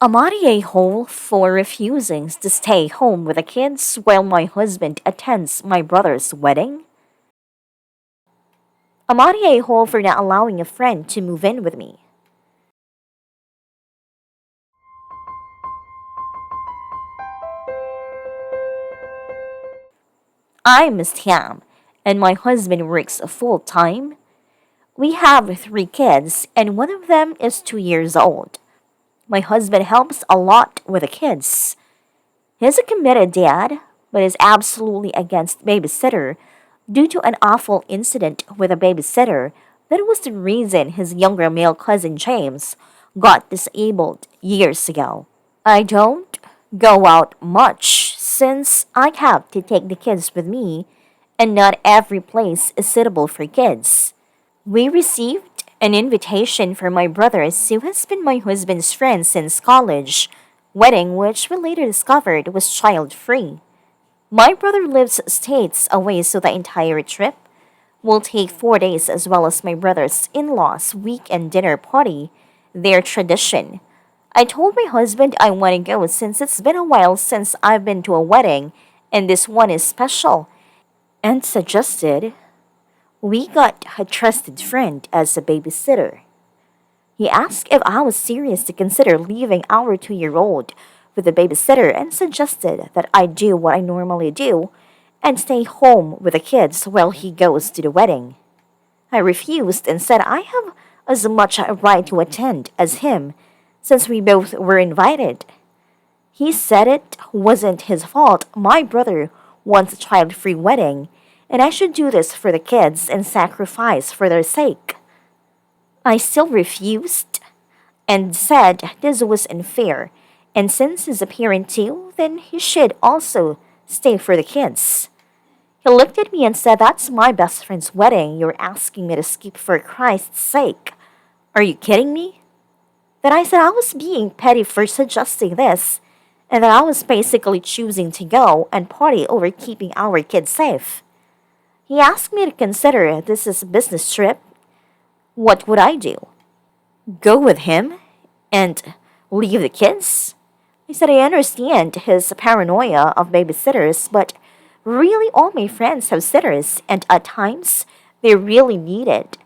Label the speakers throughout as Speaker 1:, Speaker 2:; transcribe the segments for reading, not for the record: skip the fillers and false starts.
Speaker 1: Am I a hole for refusing to stay home with the kids while my husband attends my brother's wedding? Am I a hole for not allowing a friend to move in with me? I'm Miss Tam, and my husband works full time. We have three kids, and one of them is 2 years old. My husband helps a lot with the kids. He's a committed dad, but is absolutely against babysitter due to an awful incident with a babysitter that was the reason his younger male cousin James got disabled years ago. I don't go out much since I have to take the kids with me, and not every place is suitable for kids. We received an invitation from my brother, who has been my husband's friend since college, wedding which we later discovered was child free. My brother lives states away, so the entire trip will take 4 days, as well as my brother's in law's weekend dinner party, their tradition. I told my husband I want to go since it's been a while since I've been to a wedding and this one is special, and suggested we got a trusted friend as a babysitter. He asked if I was serious to consider leaving our 2-year-old with a babysitter and suggested that I do what I normally do and stay home with the kids while he goes to the wedding. I refused and said I have as much a right to attend as him since we both were invited. He said it wasn't his fault. My brother wants a child free wedding, and I should do this for the kids and sacrifice for their sake. I still refused and said this was unfair, and since he's a parent too, then he should also stay for the kids. He looked at me and said, "That's my best friend's wedding. You're asking me to skip for Christ's sake. Are you kidding me?" Then I said I was being petty for suggesting this, and that I was basically choosing to go and party over keeping our kids safe. He asked me to consider this as a business trip. What would I do? Go with him and leave the kids? I said I understand his paranoia of babysitters, but really all my friends have sitters, and at times they really need it.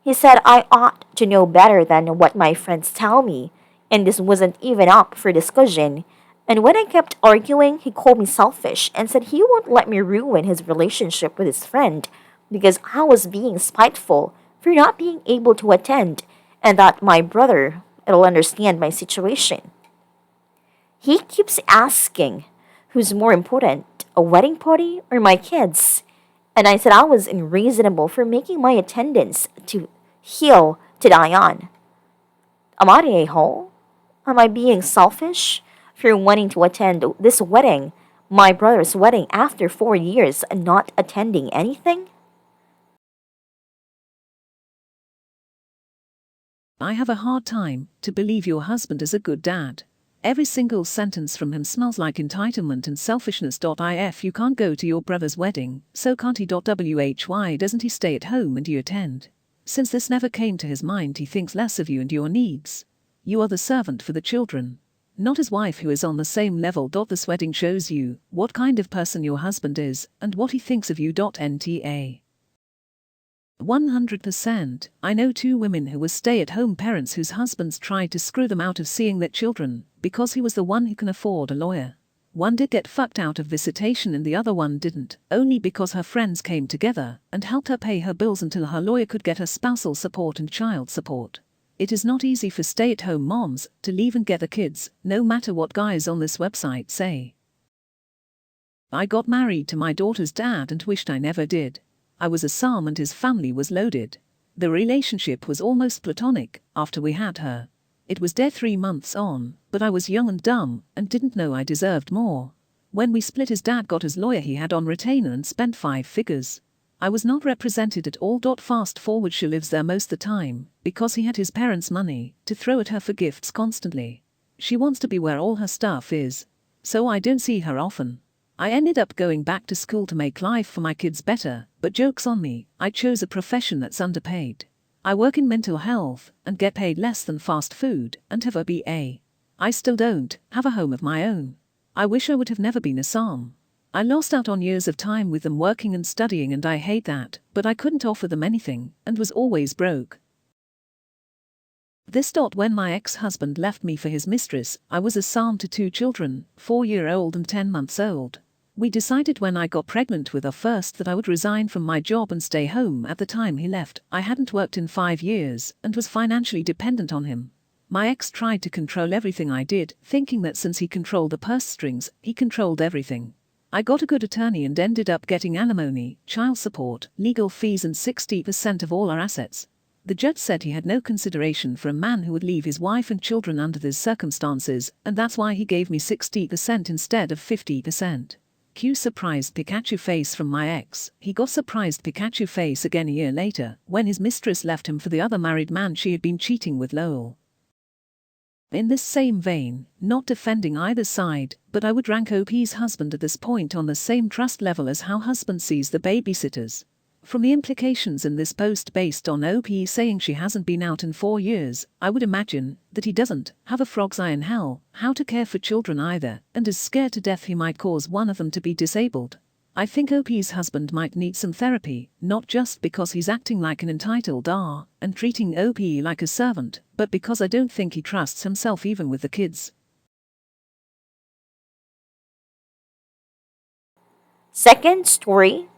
Speaker 1: He said I ought to know better than what my friends tell me, and this wasn't even up for discussion. And when I kept arguing, he called me selfish and said he won't let me ruin his relationship with his friend because I was being spiteful for not being able to attend, and that my brother will understand my situation. He keeps asking who's more important, a wedding party or my kids? And I said I was unreasonable for making my attendance to hill to die on. Am I a hole? Am I being selfish for wanting to attend this wedding, my brother's wedding, after 4 years and not attending anything?
Speaker 2: I have a hard time to believe your husband is a good dad. Every single sentence from him smells like entitlement and selfishness. If you can't go to your brother's wedding, so can't he? Why doesn't he stay at home and you attend? Since this never came to his mind, he thinks less of you and your needs. You are the servant for the children, not his wife who is on the same level. This wedding shows you what kind of person your husband is and what he thinks of you. Nta 100%. I know 2 women who were stay-at-home parents whose husbands tried to screw them out of seeing their children because he was the one who can afford a lawyer. One did get fucked out of visitation and the other one didn't, only because her friends came together and helped her pay her bills until her lawyer could get her spousal support and child support. It is not easy for stay-at-home moms to leave and get the kids, no matter what guys on this website say. I got married to my daughter's dad and wished I never did. I was a psalm and his family was loaded. The relationship was almost platonic after we had her. It was dead 3 months on, but I was young and dumb and didn't know I deserved more. When we split, his dad got his lawyer he had on retainer and spent 5 figures. I was not represented at all. Fast forward, she lives there most the time because he had his parents' money to throw at her for gifts constantly. She wants to be where all her stuff is, so I don't see her often. I ended up going back to school to make life for my kids better, but joke's on me, I chose a profession that's underpaid. I work in mental health and get paid less than fast food and have a BA. I still don't have a home of my own. I wish I would have never been a psalm. I lost out on years of time with them working and studying, and I hate that, but I couldn't offer them anything, and was always broke. When my ex-husband left me for his mistress, I was a psalm to 2 children, 4-year-old and 10 months old. We decided when I got pregnant with our first that I would resign from my job and stay home. At the time he left, I hadn't worked in 5 years, and was financially dependent on him. My ex tried to control everything I did, thinking that since he controlled the purse strings, he controlled everything. I got a good attorney and ended up getting alimony, child support, legal fees and 60% of all our assets. The judge said he had no consideration for a man who would leave his wife and children under these circumstances, and that's why he gave me 60% instead of 50%. Cue surprised Pikachu face from my ex. He got surprised Pikachu face again a year later, when his mistress left him for the other married man she had been cheating with. Lol. In this same vein, not defending either side, but I would rank OP's husband at this point on the same trust level as how husband sees the babysitters. From the implications in this post based on OP saying she hasn't been out in 4 years, I would imagine that he doesn't have a frog's eye in hell how to care for children either, and is scared to death he might cause one of them to be disabled. I think OP's husband might need some therapy, not just because he's acting like an entitled and treating OP like a servant, but because I don't think he trusts himself even with the kids.
Speaker 1: Second story.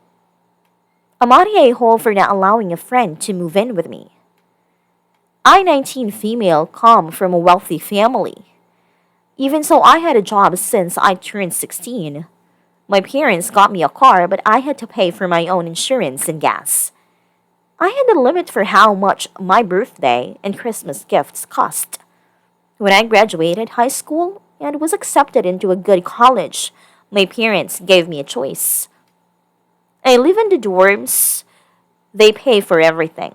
Speaker 1: I'm on a hole for not allowing a friend to move in with me. I, 19 female, come from a wealthy family. Even so, I had a job since I turned 16. My parents got me a car, but I had to pay for my own insurance and gas. I had a limit for how much my birthday and Christmas gifts cost. When I graduated high school and was accepted into a good college, my parents gave me a choice. I live in the dorms. They pay for everything.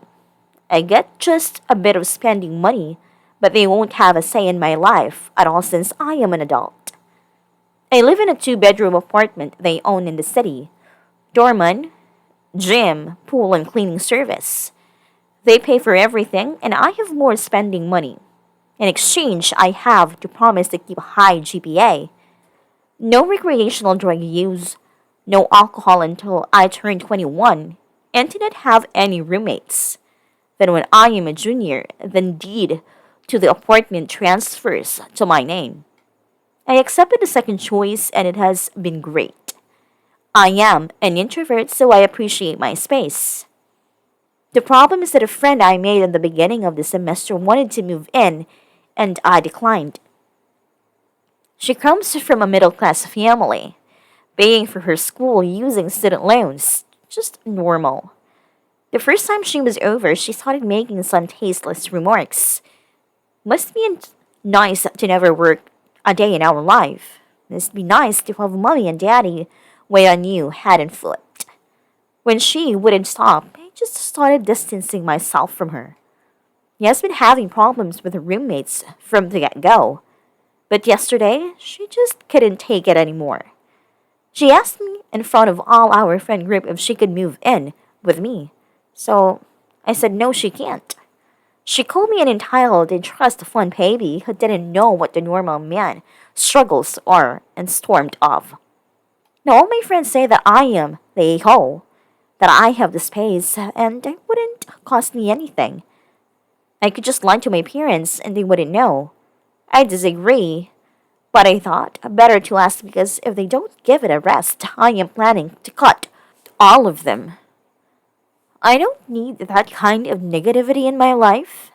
Speaker 1: I get just a bit of spending money, but they won't have a say in my life at all since I am an adult. I live in a 2-bedroom apartment they own in the city. Doorman, gym, pool, and cleaning service. They pay for everything, and I have more spending money. In exchange, I have to promise to keep a high GPA. No recreational drug use, no alcohol until I turn 21, and to not have any roommates. Then when I am a junior, the deed to the apartment transfers to my name. I accepted the second choice and it has been great. I am an introvert, so I appreciate my space. The problem is that a friend I made in the beginning of the semester wanted to move in, and I declined. She comes from a middle-class family, paying for her school using student loans. Just normal. The first time she was over, she started making some tasteless remarks. Must be nice to never work a day in our life. Must be nice to have mommy and daddy wait on you hand and foot. When she wouldn't stop, I just started distancing myself from her. He has been having problems with her roommates from the get-go. But yesterday, she just couldn't take it anymore. She asked me in front of all our friend group if she could move in with me. So I said no, she can't. She called me an entitled and trust fund baby who didn't know what the normal man struggles are and stormed off. Now all my friends say that I am the a-hole, that I have the space and it wouldn't cost me anything. I could just lie to my parents and they wouldn't know. I disagree, but I thought better to ask because if they don't give it a rest, I am planning to cut all of them. I don't need that kind of negativity in my life.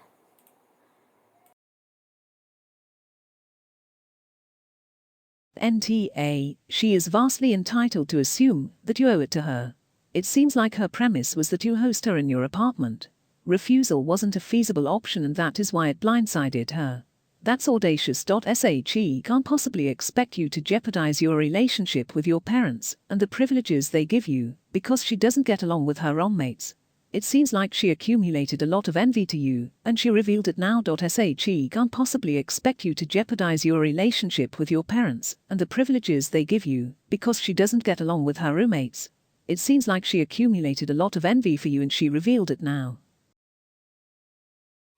Speaker 2: NTA, she is vastly entitled to assume that you owe it to her. It seems like her premise was that you host her in your apartment. Refusal wasn't a feasible option and that is why it blindsided her. That's audacious. She can't possibly expect you to jeopardize your relationship with your parents and the privileges they give you because she doesn't get along with her roommates. It seems like she accumulated a lot of envy to you, and she revealed it now. She can't possibly expect you to jeopardize your relationship with your parents and the privileges they give you because she doesn't get along with her roommates. It seems like she accumulated a lot of envy for you and she revealed it now.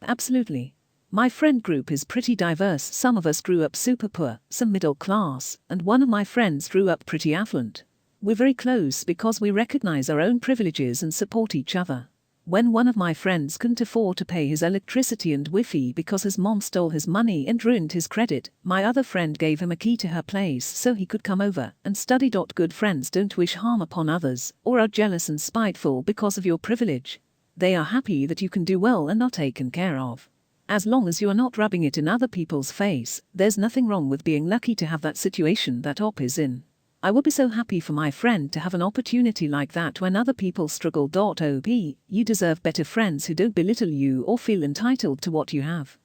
Speaker 2: Absolutely. My friend group is pretty diverse. Some of us grew up super poor, some middle class, and one of my friends grew up pretty affluent. We're very close because we recognize our own privileges and support each other. When one of my friends couldn't afford to pay his electricity and Wi-Fi because his mom stole his money and ruined his credit, my other friend gave him a key to her place so he could come over and study. Good friends don't wish harm upon others or are jealous and spiteful because of your privilege. They are happy that you can do well and are taken care of. As long as you are not rubbing it in other people's face, there's nothing wrong with being lucky to have that situation that Op is in. I would be so happy for my friend to have an opportunity like that when other people struggle. Op, you deserve better friends who don't belittle you or feel entitled to what you have.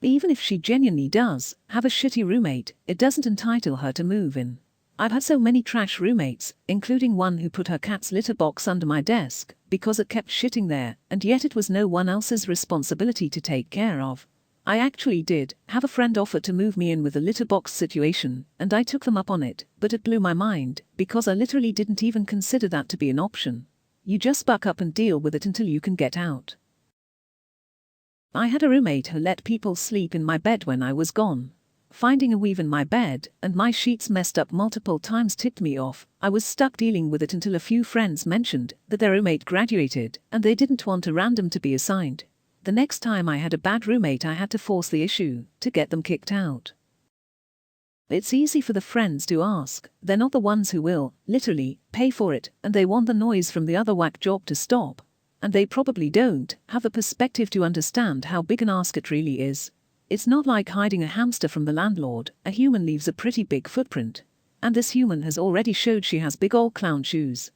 Speaker 2: Even if she genuinely does have a shitty roommate, it doesn't entitle her to move in. I've had so many trash roommates, including one who put her cat's litter box under my desk because it kept shitting there, and yet it was no one else's responsibility to take care of. I actually did have a friend offer to move me in with a litter box situation, and I took them up on it, but it blew my mind because I literally didn't even consider that to be an option. You just buck up and deal with it until you can get out. I had a roommate who let people sleep in my bed when I was gone. Finding a weave in my bed and my sheets messed up multiple times ticked me off. I was stuck dealing with it until a few friends mentioned that their roommate graduated and they didn't want a random to be assigned. The next time I had a bad roommate, I had to force the issue to get them kicked out. It's easy for the friends to ask. They're not the ones who will, literally, pay for it, and they want the noise from the other whack job to stop. And they probably don't have the perspective to understand how big an ask it really is. It's not like hiding a hamster from the landlord. A human leaves a pretty big footprint. And this human has already showed she has big old clown shoes.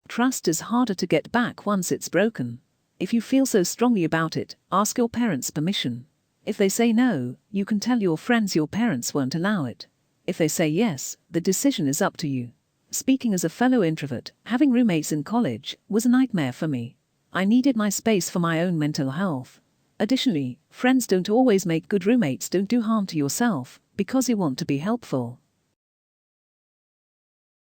Speaker 2: Trust is harder to get back once it's broken. If you feel so strongly about it, ask your parents' permission. If they say no, you can tell your friends your parents won't allow it. If they say yes, the decision is up to you. Speaking as a fellow introvert, having roommates in college was a nightmare for me. I needed my space for my own mental health. Additionally, friends don't always make good roommates. Don't do harm to yourself because you want to be helpful.